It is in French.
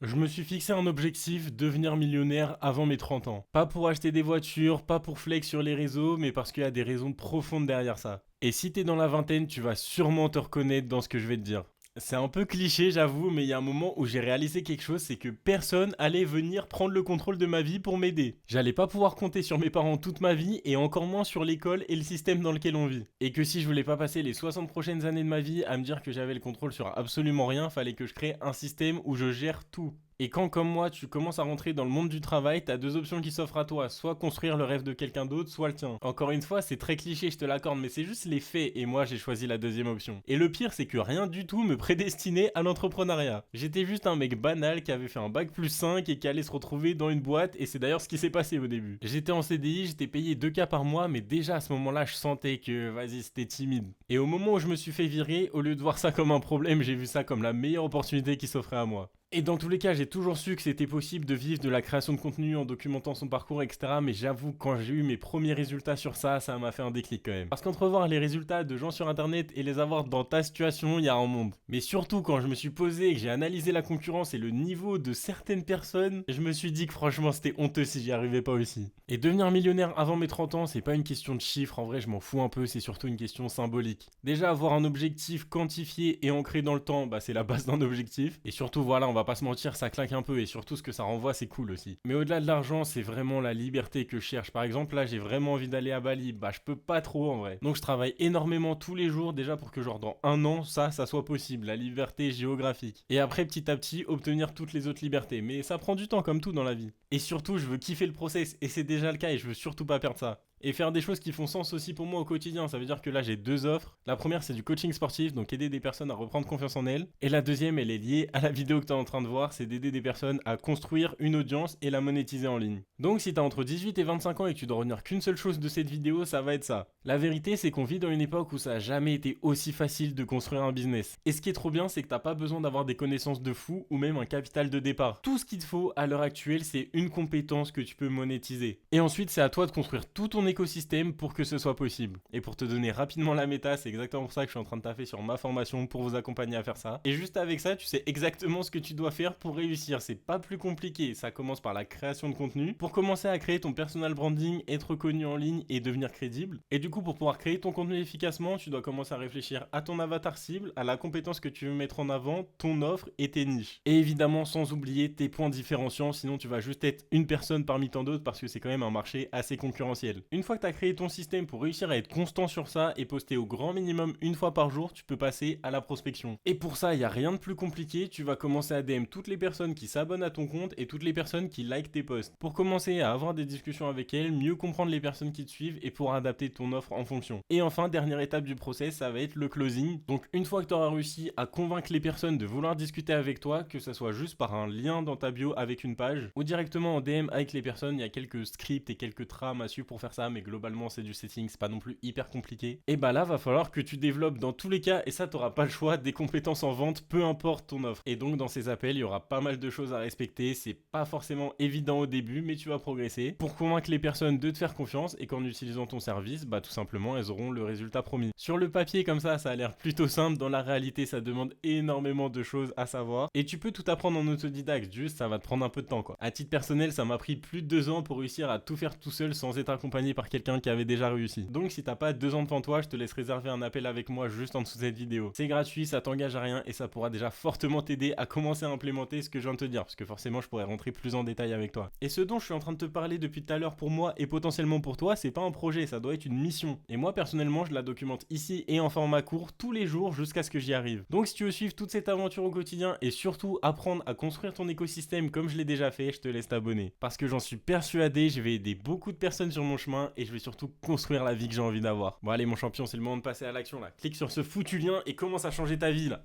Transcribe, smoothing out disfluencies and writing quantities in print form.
Je me suis fixé un objectif, devenir millionnaire avant mes 30 ans. Pas pour acheter des voitures, pas pour flex sur les réseaux, mais parce qu'il y a des raisons profondes derrière ça. Et si t'es dans la vingtaine, tu vas sûrement te reconnaître dans ce que je vais te dire. C'est un peu cliché, j'avoue, mais il y a un moment où j'ai réalisé quelque chose, c'est que personne allait venir prendre le contrôle de ma vie pour m'aider. J'allais pas pouvoir compter sur mes parents toute ma vie et encore moins sur l'école et le système dans lequel on vit. Et que si je voulais pas passer les 60 prochaines années de ma vie à me dire que j'avais le contrôle sur absolument rien, fallait que je crée un système où je gère tout. Et quand, comme moi, tu commences à rentrer dans le monde du travail, t'as deux options qui s'offrent à toi, soit construire le rêve de quelqu'un d'autre, soit le tien. Encore une fois, c'est très cliché, je te l'accorde, mais c'est juste les faits, et moi j'ai choisi la deuxième option. Et le pire, c'est que rien du tout me prédestinait à l'entrepreneuriat. J'étais juste un mec banal qui avait fait un bac plus 5 et qui allait se retrouver dans une boîte, et c'est d'ailleurs ce qui s'est passé au début. J'étais en CDI, j'étais payé 2K par mois, mais déjà à ce moment-là, je sentais que, vas-y, c'était timide. Et au moment où je me suis fait virer, au lieu de voir ça comme un problème, j'ai vu ça comme la meilleure opportunité qui s'offrait à moi. Et dans tous les cas, j'ai toujours su que c'était possible de vivre de la création de contenu en documentant son parcours, etc. Mais j'avoue, quand j'ai eu mes premiers résultats sur ça, ça m'a fait un déclic quand même. Parce qu'entrevoir les résultats de gens sur internet et les avoir dans ta situation, il y a un monde. Mais surtout, quand je me suis posé et que j'ai analysé la concurrence et le niveau de certaines personnes, je me suis dit que franchement, c'était honteux si j'y arrivais pas aussi. Et devenir millionnaire avant mes 30 ans, c'est pas une question de chiffres, en vrai, je m'en fous un peu, c'est surtout une question symbolique. Déjà, avoir un objectif quantifié et ancré dans le temps, bah c'est la base d'un objectif. Et surtout, voilà, on va pas se mentir, ça claque un peu et surtout ce que ça renvoie, c'est cool aussi. Mais au-delà de l'argent, c'est vraiment la liberté que je cherche. Par exemple, là, j'ai vraiment envie d'aller à Bali. Bah, je peux pas trop en vrai. Donc, je travaille énormément tous les jours déjà pour que, genre, dans un an, ça soit possible. La liberté géographique. Et après, petit à petit, obtenir toutes les autres libertés. Mais ça prend du temps, comme tout dans la vie. Et surtout, je veux kiffer le process et c'est déjà le cas et je veux surtout pas perdre ça. Et faire des choses qui font sens aussi pour moi au quotidien. Ça veut dire que là, j'ai deux offres. La première, c'est du coaching sportif, donc aider des personnes à reprendre confiance en elles. Et la deuxième, elle est liée à la vidéo que tu es en train de voir, c'est d'aider des personnes à construire une audience et la monétiser en ligne. Donc si tu as entre 18 et 25 ans et que tu dois retenir qu'une seule chose de cette vidéo, ça va être ça. La vérité, c'est qu'on vit dans une époque où ça a jamais été aussi facile de construire un business. Et ce qui est trop bien, c'est que t'as pas besoin d'avoir des connaissances de fou ou même un capital de départ. Tout ce qu'il te faut à l'heure actuelle, c'est une compétence que tu peux monétiser. Et ensuite, c'est à toi de construire tout ton écosystème pour que ce soit possible. Et pour te donner rapidement la méta, c'est exactement pour ça que je suis en train de taffer sur ma formation pour vous accompagner à faire ça. Et juste avec ça, tu sais exactement ce que tu dois faire pour réussir. C'est pas plus compliqué. Ça commence par la création de contenu. Pour commencer à créer ton personal branding, être connu en ligne et devenir crédible. Et du coup, pour pouvoir créer ton contenu efficacement, tu dois commencer à réfléchir à ton avatar cible, à la compétence que tu veux mettre en avant, ton offre et tes niches. Et évidemment, sans oublier tes points différenciants, sinon tu vas juste être une personne parmi tant d'autres parce que c'est quand même un marché assez concurrentiel. Une fois que tu as créé ton système pour réussir à être constant sur ça et poster au grand minimum une fois par jour, tu peux passer à la prospection. Et pour ça, il n'y a rien de plus compliqué, tu vas commencer à DM toutes les personnes qui s'abonnent à ton compte et toutes les personnes qui likent tes posts. Pour commencer à avoir des discussions avec elles, mieux comprendre les personnes qui te suivent et pour adapter ton offre en fonction. Et enfin, dernière étape du process, ça va être le closing. Donc une fois que tu auras réussi à convaincre les personnes de vouloir discuter avec toi, que ça soit juste par un lien dans ta bio avec une page ou directement en DM avec les personnes, il y a quelques scripts et quelques trames à suivre pour faire ça, mais globalement c'est du setting, c'est pas non plus hyper compliqué. Et bah là, va falloir que tu développes dans tous les cas, et ça t'auras pas le choix, des compétences en vente, peu importe ton offre. Et donc dans ces appels, il y aura pas mal de choses à respecter, c'est pas forcément évident au début, mais tu vas progresser pour convaincre les personnes de te faire confiance et qu'en utilisant ton service, bah tout simplement elles auront le résultat promis. Sur le papier comme ça a l'air plutôt simple, dans la réalité ça demande énormément de choses à savoir et tu peux tout apprendre en autodidacte, juste ça va te prendre un peu de temps quoi. À titre personnel, ça m'a pris plus de 2 ans pour réussir à tout faire tout seul sans être accompagné par quelqu'un qui avait déjà réussi. Donc si t'as pas 2 ans devant toi, je te laisse réserver un appel avec moi juste en dessous de cette vidéo. C'est gratuit, ça t'engage à rien et ça pourra déjà fortement t'aider à commencer à implémenter ce que je viens de te dire, parce que forcément je pourrais rentrer plus en détail avec toi. Et ce dont je suis en train de te parler depuis tout à l'heure pour moi et potentiellement pour toi, c'est pas un projet, ça doit être une mission. Et moi personnellement, je la documente ici et en format court tous les jours jusqu'à ce que j'y arrive. Donc si tu veux suivre toute cette aventure au quotidien et surtout apprendre à construire ton écosystème comme je l'ai déjà fait, je te laisse t'abonner. Parce que j'en suis persuadé, je vais aider beaucoup de personnes sur mon chemin et je vais surtout construire la vie que j'ai envie d'avoir. Bon allez mon champion, c'est le moment de passer à l'action là. Clique sur ce foutu lien et commence à changer ta vie là.